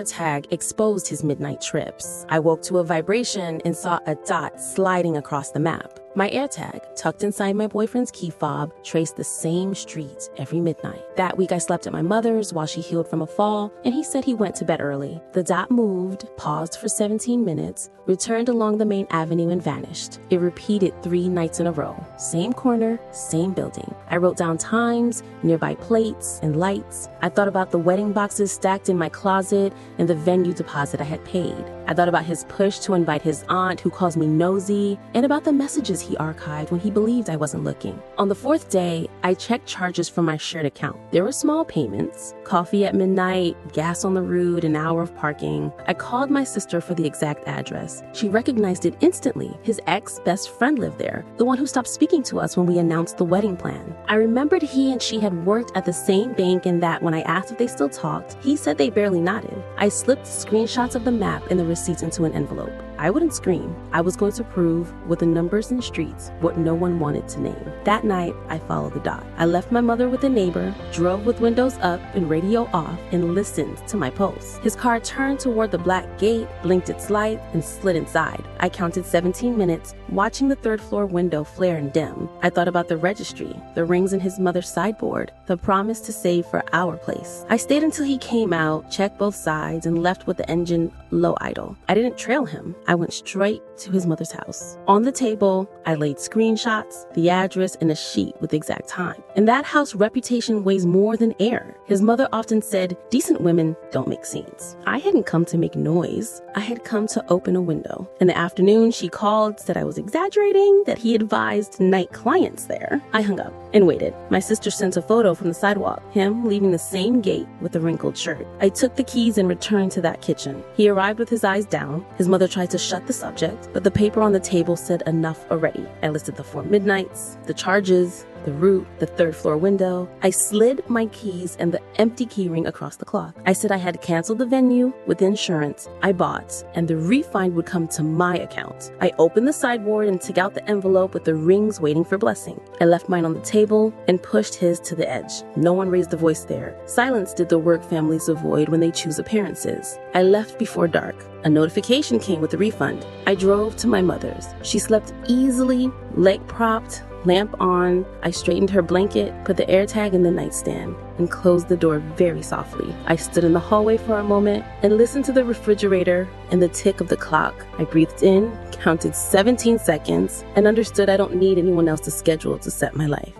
AirTag exposed his midnight trips. I woke to a vibration and saw a dot sliding across the map. My AirTag, tucked inside my boyfriend's key fob, traced the same streets every midnight. That week I slept at my mother's while she healed from a fall, and he said he went to bed early. The dot moved, paused for 17 minutes, returned along the main avenue and vanished. It repeated 3 nights in a row. Same corner, same building. I wrote down times, nearby plates, and lights. I thought about the wedding boxes stacked in my closet and the venue deposit I had paid. I thought about his push to invite his aunt, who calls me nosy, and about the messages he archived when he believed I wasn't looking. On the 4th day, I checked charges from my shared account. There were small payments: coffee at midnight, gas on the route, an hour of parking. I called my sister for the exact address. She recognized it instantly. His ex-best friend lived there, the one who stopped speaking to us when we announced the wedding plan. I remembered he and she had worked at the same bank, and that when I asked if they still talked, he said they barely nodded. I slipped screenshots of the map and the receipts into an envelope. I wouldn't scream. I was going to prove with the numbers and streets what no one wanted to name. That night, I followed the dot. I left my mother with a neighbor, drove with windows up and radio off, and listened to my pulse. His car turned toward the black gate, blinked its light, and slid inside. I counted 17 minutes, watching the 3rd floor window flare and dim. I thought about the registry, the rings in his mother's sideboard, the promise to save for our place. I stayed until he came out, checked both sides, and left with the engine low idle. I didn't trail him. I went straight to his mother's house. On the table, I laid screenshots, the address, and a sheet with the exact time. And that house reputation weighs more than air. His mother often said, "Decent women don't make scenes." I hadn't come to make noise. I had come to open a window. In the afternoon, she called, said I was exaggerating, that he advised night clients there. I hung up and waited. My sister sent a photo from the sidewalk, him leaving the same gate with a wrinkled shirt. I took the keys and returned to that kitchen. He arrived with his eyes down. His mother tried to shut the subject, but the paper on the table said enough already. I listed the 4 midnights, the charges, the route, the 3rd floor window. I slid my keys and the empty keyring across the cloth. I said I had canceled the venue with insurance I bought, and the refund would come to my account. I opened the sideboard and took out the envelope with the rings waiting for blessing. I left mine on the table and pushed his to the edge. No one raised a voice there. Silence did the work families avoid when they choose appearances. I left before dark. A notification came with the refund. I drove to my mother's. She slept easily, leg propped, lamp on. I straightened her blanket, put the AirTag in the nightstand, and closed the door very softly. I stood in the hallway for a moment and listened to the refrigerator and the tick of the clock. I breathed in, counted 17 seconds, and understood I don't need anyone else's schedule to set my life.